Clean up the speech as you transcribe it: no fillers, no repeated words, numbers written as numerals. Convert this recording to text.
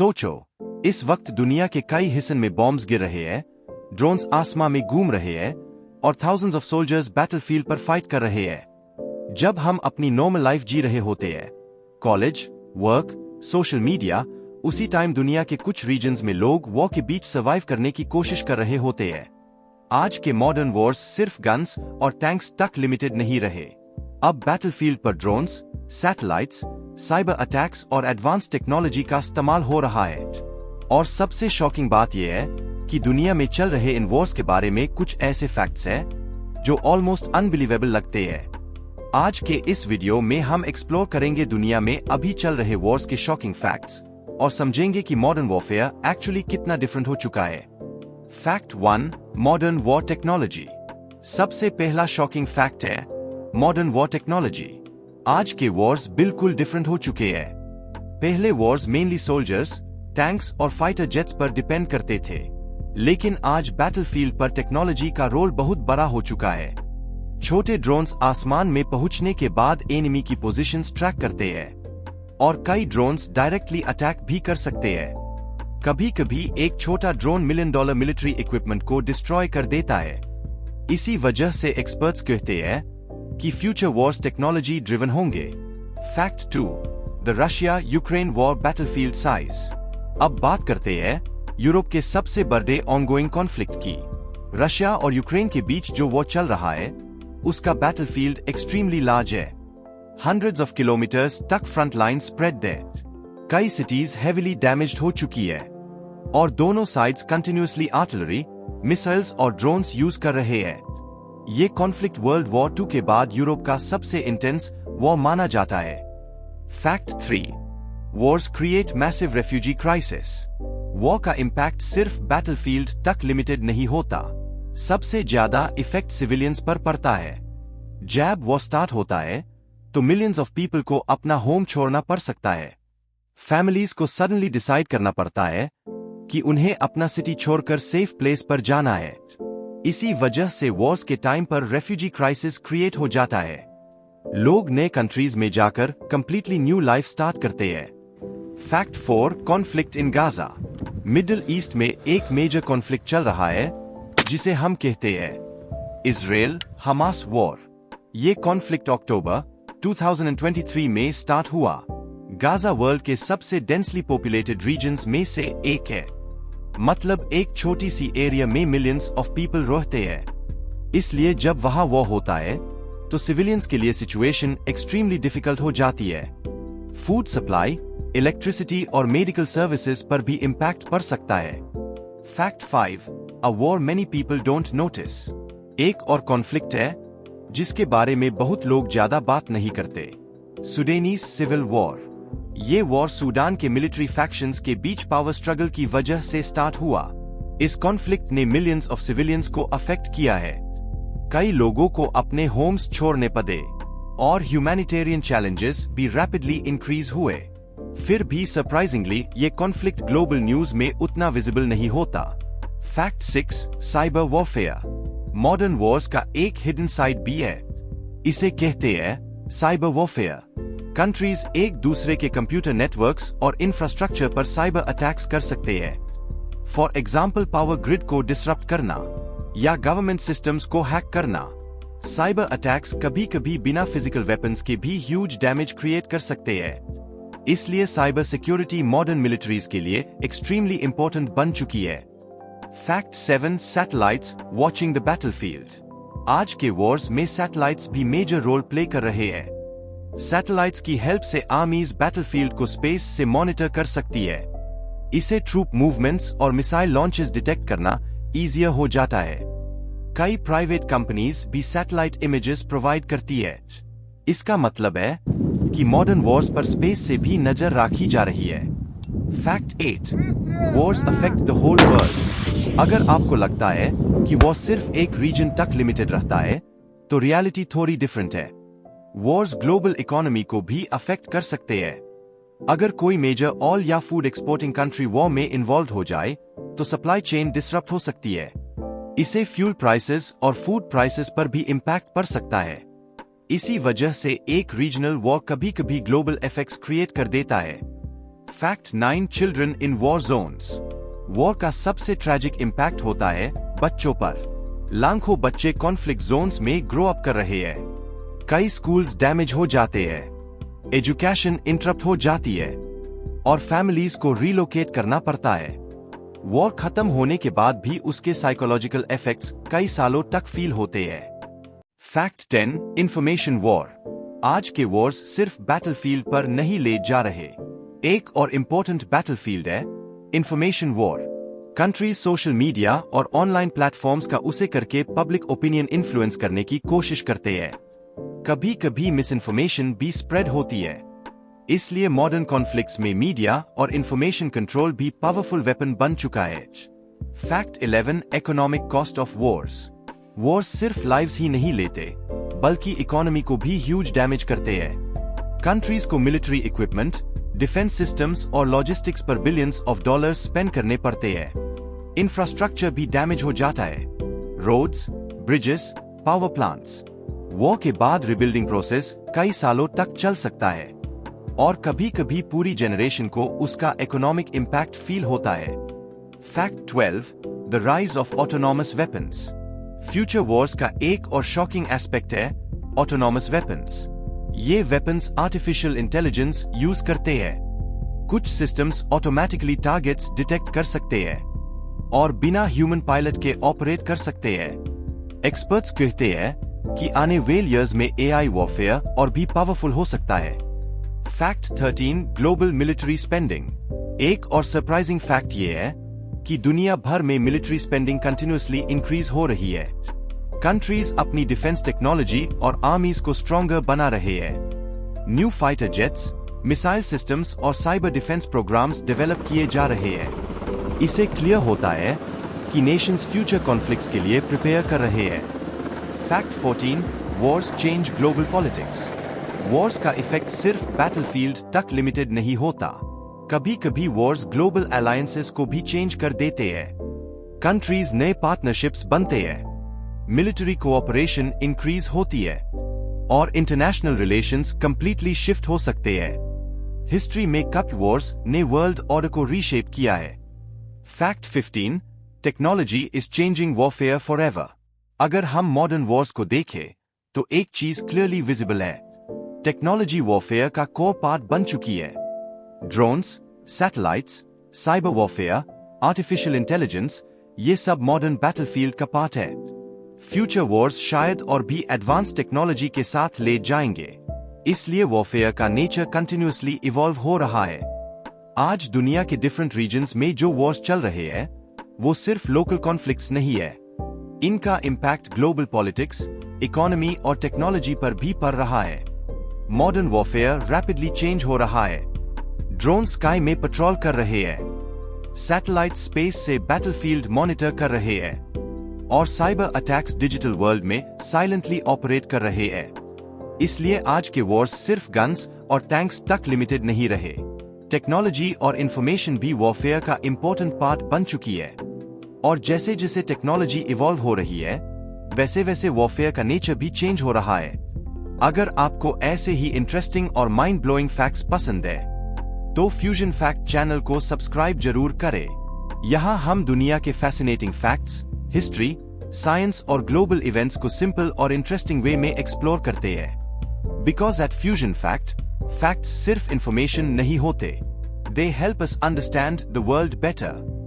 सोचो, इस वक्त दुनिया के कई हिस्सों में बॉम्ब्स गिर रहे हैं, ड्रोन्स आसमां में घूम रहे हैं और थाउजेंड्स ऑफ सोल्जर्स बैटलफील्ड पर फाइट कर रहे हैं। जब हम अपनी नॉर्मल लाइफ जी रहे होते हैं, कॉलेज, वर्क, सोशल मीडिया, उसी टाइम दुनिया के कुछ रीजन्स में लोग वॉर के बीच सर्वाइव करने की कोशिश कर रहे होते हैं। आज के मॉडर्न वॉर्स सिर्फ गन्स और टैंक्स तक लिमिटेड नहीं रहे। अब बैटलफील्ड पर ड्रोन्स, सैटेलाइट्स, साइबर अटैक्स और एडवांस टेक्नोलॉजी का इस्तेमाल हो रहा है। और सबसे शॉकिंग बात यह है कि दुनिया में चल रहे इन वॉर्स के बारे में कुछ ऐसे फैक्ट्स हैं जो ऑलमोस्ट अनबिलीवेबल लगते हैं। आज के इस वीडियो में हम एक्सप्लोर करेंगे दुनिया में अभी चल रहे वॉर्स के शॉकिंग फैक्ट्स और समझेंगे कि मॉडर्न वॉरफेयर एक्चुअली कितना डिफरेंट हो चुका है। Fact 1, modern war technology. सबसे पहला शॉकिंग फैक्ट है मॉडर्न वॉर टेक्नोलॉजी। आज के वॉर्स बिल्कुल डिफरेंट हो चुके हैं। पहले वॉर्स मेनली सोल्जर्स, टैंक्स और फाइटर जेट्स पर डिपेंड करते थे, लेकिन आज बैटलफील्ड पर टेक्नोलॉजी का रोल बहुत बड़ा हो चुका है। छोटे ड्रोन्स आसमान में पहुंचने के बाद एनिमी की पोजीशंस ट्रैक करते हैं और कई ड्रोन्स डायरेक्टली अटैक भी कर सकते हैं। कभी कभी एक छोटा ड्रोन $1 मिलियन मिलिट्री इक्विपमेंट को डिस्ट्रॉय कर देता है। इसी वजह से एक्सपर्ट्स कहते हैं कि फ्यूचर वॉर्स टेक्नोलॉजी ड्रिवन होंगे। Fact 2, the Russia Ukraine war battlefield size. अब बात करते हैं यूरोप के सबसे बड़े ऑनगोइंग कॉन्फ्लिक्ट की। रशिया और यूक्रेन के बीच जो वॉर चल रहा है, उसका बैटलफील्ड एक्सट्रीमली लार्ज है। हंड्रेड्स ऑफ किलोमीटर्स तक फ्रंट लाइन स्प्रेड है। कई सिटीज हेविली डैमेज्ड हो चुकी है और दोनों साइड्स कंटिन्यूअसली आर्टिलरी, मिसाइल्स और ड्रोन्स यूज कर रहे हैं। ये कॉन्फ्लिक्ट वर्ल्ड वॉर 2 के बाद यूरोप का सबसे इंटेंस वॉर माना जाता है। Fact 3, Wars create massive refugee crisis. War का इंपैक्ट सिर्फ बैटलफील्ड तक लिमिटेड नहीं होता, सबसे ज्यादा इफेक्ट सिविलियंस पर पड़ता है। जब वॉर स्टार्ट होता है तो मिलियंस ऑफ पीपल को अपना होम छोड़ना पड़ सकता है। फैमिलीज को सडनली डिसाइड करना पड़ता है कि उन्हें अपना सिटी छोड़कर सेफ प्लेस पर जाना है। इसी वजह से वॉर्स के टाइम पर रेफ्यूजी क्राइसिस क्रिएट हो जाता है। लोग नए कंट्रीज में जाकर कंप्लीटली न्यू लाइफ स्टार्ट करते हैं। Fact 4, conflict in Gaza. Middle east में एक मेजर कॉन्फ्लिक्ट चल रहा है जिसे हम कहते हैं इजराइल हमास वॉर। ये कॉन्फ्लिक्ट अक्टूबर 2023 में स्टार्ट हुआ। गाजा वर्ल्ड के सबसे डेंसली पॉपुलेटेड रीजन्स में से एक है, मतलब एक छोटी सी एरिया में मिलियंस ऑफ पीपल रहते हैं। इसलिए जब वहां वॉर होता है तो सिविलियंस के लिए सिचुएशन एक्सट्रीमली डिफिकल्ट हो जाती है। फूड सप्लाई, इलेक्ट्रिसिटी और मेडिकल सर्विसेज पर भी इंपैक्ट पड़ सकता है। Fact 5, a war many people don't notice. एक और कॉन्फ्लिक्ट है जिसके बारे में बहुत लोग ज्यादा बात नहीं करते, सुडानीज सिविल वॉर। ये वॉर सूडान के मिलिट्री फैक्शंस के बीच पावर स्ट्रगल की वजह से स्टार्ट हुआ। इस कॉन्फ्लिक्ट ने मिलियंस ऑफ सिविलियंस को अफेक्ट किया है। कई लोगों को अपने होम्स छोड़ने पड़े और ह्यूमैनिटेरियन चैलेंजेस भी रैपिडली इंक्रीज हुए। फिर भी सरप्राइजिंगली ये कॉन्फ्लिक्ट ग्लोबल न्यूज में उतना विजिबल नहीं होता। Fact 6, cyber warfare. Modern Wars का एक हिडन साइड भी है, इसे कहते हैं साइबर वॉरफेयर। कंट्रीज एक दूसरे के कंप्यूटर नेटवर्क्स और इंफ्रास्ट्रक्चर पर साइबर अटैक्स कर सकते हैं। फॉर एग्जाम्पल, पावर ग्रिड को डिसरप्ट करना या गवर्नमेंट सिस्टम्स को हैक करना। साइबर अटैक्स कभी कभी बिना फिजिकल वेपन्स के भी ह्यूज डैमेज क्रिएट कर सकते हैं। इसलिए साइबर सिक्योरिटी मॉडर्न मिलिट्रीज के लिए एक्सट्रीमली इंपॉर्टेंट बन चुकी है। Fact 7, satellites watching the battlefield. आज के वॉर्स में सैटेलाइट्स भी मेजर रोल प्ले कर रहे हैं। सैटेलाइट्स की हेल्प से आर्मीज बैटलफील्ड को स्पेस से मॉनिटर कर सकती है। इसे ट्रूप मूवमेंट्स और मिसाइल लॉन्चेस डिटेक्ट करना इजियर हो जाता है। कई प्राइवेट कंपनीज भी सैटेलाइट इमेजेस प्रोवाइड करती है। इसका मतलब है कि मॉडर्न वॉर्स पर स्पेस से भी नजर रखी जा रही है। Fact 8, wars affect the whole world. अगर आपको लगता है कि वॉर सिर्फ एक रीजन तक लिमिटेड रहता है, तो रियलिटी थोड़ी डिफरेंट है। वॉर्स ग्लोबल इकोनॉमी को भी अफेक्ट कर सकते हैं। अगर कोई मेजर ऑयल या फूड एक्सपोर्टिंग कंट्री वॉर में इन्वॉल्व हो जाए तो सप्लाई चेन डिसरप्ट हो सकती है। इसे फ्यूल प्राइसेस और फूड प्राइसेस पर भी इंपैक्ट पड़ सकता है। इसी वजह से एक रीजनल वॉर कभी कभी ग्लोबल इफेक्ट्स क्रिएट कर देता है। Fact 9 children in war zones. War का सबसे ट्रैजिक इम्पैक्ट होता है बच्चों पर। लाखों बच्चे कॉन्फ्लिक्ट जोन्स में ग्रो अप कर रहे हैं। कई स्कूल्स डैमेज हो जाते हैं, एजुकेशन इंटरप्ट हो जाती है और फैमिलीज को रिलोकेट करना पड़ता है। वॉर खत्म होने के बाद भी उसके साइकोलॉजिकल इफेक्ट्स कई सालों तक फील होते हैं। Fact 10 information war. आज के वॉर्स सिर्फ बैटलफील्ड पर नहीं ले जा रहे। एक और इंपॉर्टेंट बैटलफील्ड है information war. Countries social media और ऑनलाइन प्लेटफॉर्म्स का उसे करके पब्लिक ओपिनियन इन्फ्लुएंस करने की कोशिश करते हैं। कभी कभी मिस इन्फॉर्मेशन भी स्प्रेड होती है। इसलिए मॉडर्न कॉन्फ्लिक्ट्स में मीडिया और इंफॉर्मेशन कंट्रोल भी पावरफुल वेपन बन चुका है। Fact 11 economic cost of Wars. Wars सिर्फ लाइव्स ही नहीं लेते बल्कि इकोनॉमी को भी ह्यूज डैमेज करते हैं। कंट्रीज को मिलिट्री इक्विपमेंट, डिफेंस सिस्टम्स और लॉजिस्टिक्स पर बिलियंस ऑफ डॉलर्स स्पेंड करने पड़ते हैं। इंफ्रास्ट्रक्चर भी डैमेज हो जाता है, roads, bridges, power plants. War के बाद रिबिल्डिंग प्रोसेस कई सालों तक चल सकता है और कभी कभी पूरी जनरेशन को उसका इकोनॉमिक इंपैक्ट फील होता है। Fact 12 the rise of autonomous weapons. Future Wars का एक और शॉकिंग एस्पेक्ट है ऑटोनॉमस वेपन्स। ये वेपन्स आर्टिफिशियल इंटेलिजेंस यूज करते हैं। कुछ सिस्टम्स ऑटोमेटिकली टारगेट्स डिटेक्ट कर सकते हैं और बिना ह्यूमन पायलट के ऑपरेट कर सकते हैं। एक्सपर्ट्स कहते हैं कि आने वाले ईयर्स में एआई वॉरफेयर और भी पावरफुल हो सकता है। Fact 13 global military spending. एक और सरप्राइजिंग फैक्ट ये है कि दुनिया भर में मिलिट्री स्पेंडिंग कंटिन्यूअसली इंक्रीज हो रही है। कंट्रीज अपनी डिफेंस टेक्नोलॉजी और आर्मीज को स्ट्रॉन्गर बना रहे हैं। New fighter jets, missile systems और साइबर डिफेंस प्रोग्राम्स डेवलप किए जा रहे हैं। इससे क्लियर होता है कि नेशंस फ्यूचर कॉन्फ्लिक्ट्स के लिए प्रिपेयर कर रहे हैं। Fact 14 Wars change global politics. Wars का इफेक्ट सिर्फ बैटलफील्ड तक लिमिटेड नहीं होता। कभी कभी वॉर्स ग्लोबल अलायंसेस को भी चेंज कर देते हैं। कंट्रीज नए पार्टनरशिप्स बनते हैं, मिलिट्री कोऑपरेशन इंक्रीज होती है और इंटरनेशनल रिलेशंस कंप्लीटली शिफ्ट हो सकते हैं। हिस्ट्री में कप वॉर्स ने वर्ल्ड ऑर्डर को रीशेप किया है। Fact 15 technology is changing warfare forever. अगर हम मॉडर्न वॉर्स को देखें तो एक चीज क्लियरली विजिबल है, टेक्नोलॉजी वॉरफेयर का कोर पार्ट बन चुकी है। Drones, satellites, cyber warfare, artificial intelligence, ये सब मॉडर्न बैटलफील्ड का पार्ट है। फ्यूचर वॉर्स शायद और भी एडवांस टेक्नोलॉजी के साथ ले जाएंगे, इसलिए वॉरफेयर का नेचर कंटिन्यूअसली इवॉल्व हो रहा है। आज दुनिया के डिफरेंट रीजन्स में जो वॉर्स चल रहे हैं वो सिर्फ लोकल कॉन्फ्लिक्ट्स नहीं है। इनका इम्पैक्ट ग्लोबल पॉलिटिक्स, इकोनॉमी और टेक्नोलॉजी पर भी पड़ रहा है। मॉडर्न वॉरफेयर रैपिडली चेंज हो रहा है। ड्रोन स्काई में पेट्रोल कर रहे हैं, सैटेलाइट स्पेस से बैटलफील्ड मॉनिटर कर रहे हैं और साइबर अटैक्स डिजिटल वर्ल्ड में साइलेंटली ऑपरेट कर रहे हैं। इसलिए आज के वॉर्स सिर्फ गन्स और टैंक्स तक लिमिटेड नहीं रहे। टेक्नोलॉजी और इंफॉर्मेशन भी वॉरफेयर का इंपॉर्टेंट पार्ट बन चुकी है और जैसे जैसे टेक्नोलॉजी इवॉल्व हो रही है वैसे वैसे वॉरफेयर का नेचर भी चेंज हो रहा है। अगर आपको ऐसे ही इंटरेस्टिंग और माइंड ब्लोइंग फैक्ट्स पसंद है तो फ्यूजन फैक्ट चैनल को सब्सक्राइब जरूर करें। यहाँ हम दुनिया के फैसिनेटिंग फैक्ट्स, हिस्ट्री, साइंस और ग्लोबल इवेंट्स को सिंपल और इंटरेस्टिंग वे में एक्सप्लोर करते हैं। बिकॉज एट फ्यूजन फैक्ट्स सिर्फ इंफॉर्मेशन नहीं होते, they help us understand the world better.